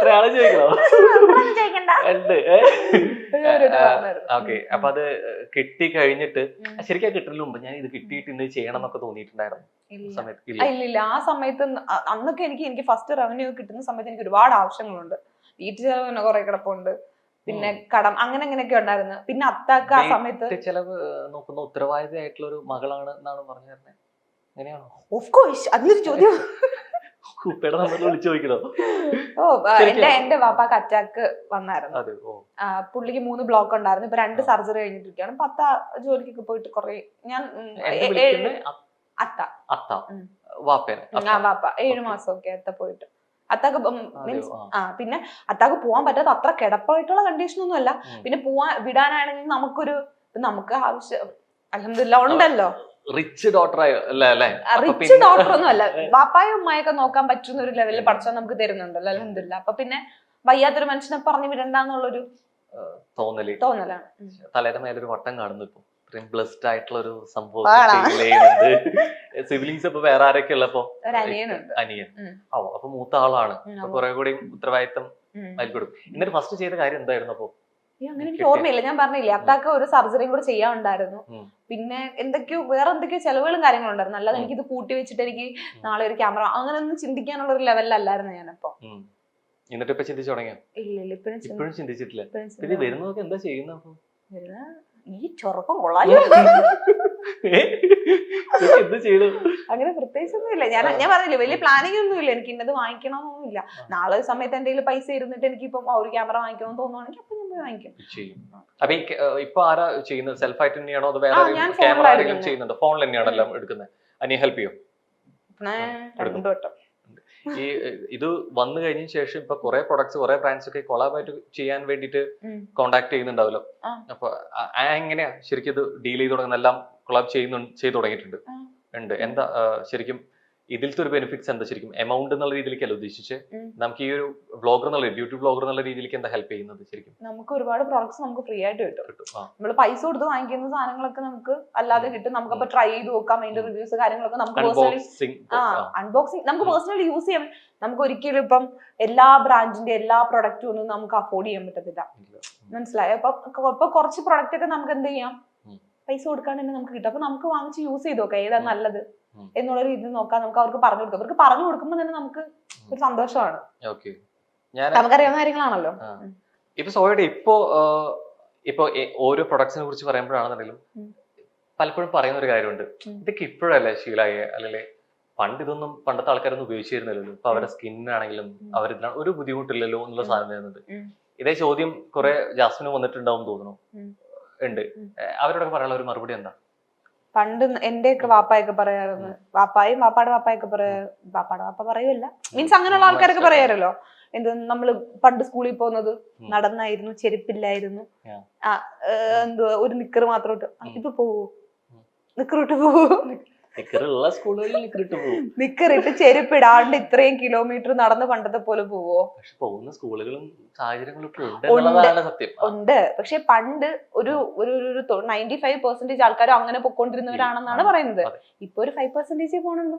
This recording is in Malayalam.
എത്രയാള് ചോദിക്കണോ? ചോദിക്കണ്ട. ഉണ്ട്. ഓക്കെ, അപ്പൊ അത് കിട്ടി കഴിഞ്ഞിട്ട് ശരിക്കും കിട്ടുന്നതിന് മുമ്പ് ഞാൻ ഇത് കിട്ടിയിട്ട് ഇന്ന് ചെയ്യണം എന്നൊക്കെ തോന്നിയിട്ടുണ്ടായിരുന്നു? ഇല്ല. ആ സമയത്ത് അന്നൊക്കെ എനിക്ക് ഫസ്റ്റ് റവന്യൂ കിട്ടുന്ന സമയത്ത് എനിക്ക് ഒരുപാട് ആവശ്യങ്ങളുണ്ട്. വീട്ടു ചെലവ് തന്നെ കുറെ കിടപ്പുണ്ട്, പിന്നെ കടം അങ്ങനെയൊക്കെ ഉണ്ടായിരുന്നു. പിന്നെ അത്താക്ക് ആ സമയത്ത് ചെലവ് നോക്കുന്ന ഉത്തരവാദിത്തമായിട്ടുള്ള ഒരു മകളാണ് എന്നാണ് പറഞ്ഞു തരുന്നത്. അങ്ങനെയാണോ? Of course. അതിലൊരു ചോദ്യം കുപ്പയുടെ നമ്മൾ വിളിച്ചു ചോദിക്കണോ? എന്റെ വാപ്പാക്ക് അറ്റാക്ക് വന്നായിരുന്നു. പുള്ളിക്ക് 3 ബ്ലോക്ക് ഉണ്ടായിരുന്നു. ഇപ്പൊ 2 സർജറി കഴിഞ്ഞിട്ടിരിക്കുകയാണ്. ഇപ്പൊ അത്ത ജോലിക്കൊക്കെ പോയിട്ട് കുറെ ഞാൻ വാപ്പ 7 മാസമൊക്കെ അത്ത പോയിട്ട്. അത്താക്ക് മീൻസ് പിന്നെ അത്താക്ക് പോവാൻ പറ്റാത്ത അത്ര കിടപ്പായിട്ടുള്ള കണ്ടീഷൻ ഒന്നും അല്ല. പിന്നെ വിടാനാണെങ്കിൽ നമുക്ക് ആവശ്യം അൽഹംദുലില്ലാ ഉണ്ടല്ലോ. റിച്ച് ഡോക്ടർ റിച്ച് ഡോക്ടർ ഒന്നും അല്ല. വാപ്പായും ഉമ്മായൊക്കെ നോക്കാൻ പറ്റുന്ന ഒരു ലെവലിൽ പഠിച്ചാൽ നമുക്ക് തരുന്നുണ്ടല്ലോ അൽഹംദുലില്ലാ. അപ്പൊ പിന്നെ വയ്യാത്തൊരു മനുഷ്യനെ പറഞ്ഞു വിടണ്ടെന്നുള്ളൊരു തോന്നലാണ്. തലയുടെ മേലൊരു വട്ടം കാണുന്നു. ഇപ്പൊ ഇത്രയും ബ്ലെസ്ഡ് ആയിട്ടുള്ള ഒരു സംഭവം. സിബ്ലിങ്സ് ഇപ്പൊ വേറെ ആരൊക്കെ ഉള്ളപ്പോ? അനിയൻ. അപ്പൊ മൂത്ത ആളാണ്. കുറെ കൂടി ഉത്തരവാദിത്തം നൽകിക്കൊടുക്കും. എന്നിട്ട് ഫസ്റ്റ് ചെയ്ത കാര്യം എന്തായിരുന്നു? അപ്പൊ അങ്ങനെ എനിക്ക് ഓർമ്മയില്ല. ഞാൻ പറഞ്ഞില്ലേ അത്താക്ക് ഒരു സർജറിയും കൂടെ ചെയ്യാനുണ്ടായിരുന്നു. പിന്നെ വേറെ എന്തൊക്കെയോ ചെലവുകളും കാര്യങ്ങളും ഉണ്ടായിരുന്നു. അല്ലാതെ എനിക്കിത് കൂട്ടി വെച്ചിട്ട് എനിക്ക് നാളെ ഒരു ക്യാമറ അങ്ങനെ ഒന്നും ചിന്തിക്കാനുള്ള ഒരു ലെവലിലല്ലായിരുന്നു ഞാനപ്പോ. എന്നിട്ട് ഇപ്പൊ ചിന്തിച്ചു തുടങ്ങിയോ? ഇല്ല, ഇപ്പോഴും ചിന്തിച്ചിട്ടില്ല. പിന്നെ വരുന്നതൊക്കെ എന്താ ചെയ്യുന്ന? ഈ ചൊറക്കം കൊള്ളാലോ. അങ്ങനെ പ്രത്യേകിച്ചൊന്നും ഇല്ല. ഞാൻ പറഞ്ഞില്ലേ വലിയ പ്ലാനിങ് ഒന്നും ഇല്ല. എനിക്ക് ഇന്നത് വാങ്ങിക്കണമെന്നൊന്നും ഇല്ല. നാളെ ഒരു സമയത്ത് എന്തെങ്കിലും പൈസ ഇരുന്നിട്ട് എനിക്കിപ്പോ ഒരു ക്യാമറ വാങ്ങിക്കണമെന്ന് തോന്നുവാണെങ്കിൽ അപ്പൊ ഞാൻ വാങ്ങിക്കും. ഇപ്പൊ ആരാ ചെയ്യുന്നത്? സെൽഫ് ആയിട്ട് തന്നെയാണോ അതോ വേറെ ക്യാമറ ആരെങ്കിലും ചെയ്യുന്നുണ്ടോ? ഫോണിൽ തന്നെയാണോ എല്ലാം എടുക്കുന്നത്? അനിയ ഹെൽപ്പ് ചെയ്യോ? ഈ ഇത് വന്നു കഴിഞ്ഞ ശേഷം ഇപ്പൊ കുറെ പ്രൊഡക്ട്സ് കുറെ ബ്രാൻഡ്സ് ഒക്കെ കൊളാബായിട്ട് ചെയ്യാൻ വേണ്ടിട്ട് കോണ്ടാക്ട് ചെയ്യുന്നുണ്ടാവല്ലോ. അപ്പൊ എങ്ങനെയാ ശരിക്കും ഇത് ഡീൽ ചെയ്ത് തുടങ്ങുന്ന? എല്ലാം കൊളാബ് ചെയ്തു തുടങ്ങിയിട്ടുണ്ട്. എന്താ ശരിക്കും ഇതിലത്തെ ഒരു ബെനിഫിറ്റ്സ് എന്താ? ശരിക്കും എമൗണ്ട് എന്നുള്ള രീതിയിലേക്കല്ല ഉദ്ദേശിച്ച് നമുക്ക് ഈ ഒരു വ്ളോഗർ എന്നുള്ള ബ്യൂട്ടി വ്ളോഗർ എന്നുള്ള രീതിയിലേക്ക് എന്താ ഹെൽപ്പ് ചെയ്യുന്നത്? ശരിക്കും നമുക്ക് ഒരുപാട് പ്രോഡക്ട്സ് നമുക്ക് ഫ്രീ ആയിട്ട് കിട്ടും. നമ്മൾ പൈസ കൊടുത്ത് വാങ്ങിക്കുന്ന സാധനങ്ങളൊക്കെ നമുക്ക് അല്ലാതെ കിട്ടും. നമുക്കപ്പോ ട്രൈ ചെയ്ത് നോക്കാം. അതിന്റെ റിവ്യൂസ് കാര്യങ്ങളൊക്കെ നമുക്ക് അൺബോക്സിംഗ് നമുക്ക് പേഴ്സണലി യൂസ് ചെയ്യാം. നമുക്ക് ഒരിക്കലും ഇപ്പം എല്ലാ ബ്രാൻഡിന്റെ എല്ലാ പ്രൊഡക്റ്റും ഒന്നും നമുക്ക് അഫോർഡ് ചെയ്യാൻ പറ്റത്തില്ല. മനസ്സിലായോ? അപ്പൊ കുറച്ച് പ്രൊഡക്റ്റ് ഒക്കെ നമുക്ക് എന്ത് ചെയ്യാം, പൈസ കൊടുക്കാണ്ട് തന്നെ നമുക്ക് കിട്ടും. അപ്പൊ നമുക്ക് വാങ്ങിച്ച് യൂസ് ചെയ്ത് നോക്കാം ഏതാ നല്ലത് എന്നുള്ള രീതിയിൽ നോക്കാം. നമുക്ക് അവർക്ക് പറഞ്ഞു കൊടുക്കാം. അവർക്ക് പറഞ്ഞു കൊടുക്കുമ്പോൾ തന്നെ നമുക്ക് ഒരു സന്തോഷമാണ്. നമുക്കറിയാവുന്ന കാര്യങ്ങളാണല്ലോ. ഇപ്പൊ സോയുടെ ഇപ്പൊ ഓരോ പ്രൊഡക്ട്സിനെ കുറിച്ച് പറയുമ്പോഴാണെന്നുണ്ടെങ്കിലും പലപ്പോഴും പറയുന്ന ഒരു കാര്യമുണ്ട്, ഇതൊക്കെ ഇപ്പോഴല്ലേ ശീലായ, അല്ലെങ്കിൽ പണ്ട് ഇതൊന്നും പണ്ടത്തെ ആൾക്കാരൊന്നും ഉപയോഗിച്ചിരുന്നില്ലല്ലോ. ഇപ്പൊ അവരുടെ സ്കിന്നാണെങ്കിലും അവരിതിനാ ഒരു ബുദ്ധിമുട്ടില്ലല്ലോ എന്നുള്ള സാധനം വരുന്നത്. ഇതേ ചോദ്യം കുറെ ജാസ്മിന് വന്നിട്ടുണ്ടാവും തോന്നുന്നു. ഉണ്ട്. അവരോടൊക്കെ പറയാനുള്ള ഒരു മറുപടി എന്താ? പണ്ട് എന്റെയൊക്കെ വാപ്പായൊക്കെ പറയാറുണ്ട്. വാപ്പായും വാപ്പാടെ വാപ്പായൊക്കെ വാപ്പാടെ വാപ്പ പറയുമല്ല, മീൻസ് അങ്ങനെയുള്ള ആൾക്കാരൊക്കെ പറയാറല്ലോ. എന്ത് നമ്മള് പണ്ട് സ്കൂളിൽ പോകുന്നത് നടന്നായിരുന്നു, ചെരുപ്പില്ലായിരുന്നു, എന്തുവാ ഒരു നിക്കറ് മാത്രം ഇട്ട്. ഇപ്പൊ പോവോ? നിക്കറിട്ട് പോവോ? നിക്കറിട്ട് ചെരുപ്പിടാണ്ട് ഇത്രയും കിലോമീറ്റർ നടന്ന് പണ്ടത്തെ പോലെ പോവോ? പോകുന്ന സ്കൂളുകളും സാഹചര്യങ്ങളും ഉണ്ട്. പക്ഷെ പണ്ട് ഒരു 95% ആൾക്കാരും അങ്ങനെ പൊക്കോണ്ടിരുന്നവരാണെന്നാണ് പറയുന്നത്. ഇപ്പൊ ഒരു 5% പോകണുള്ളൂ.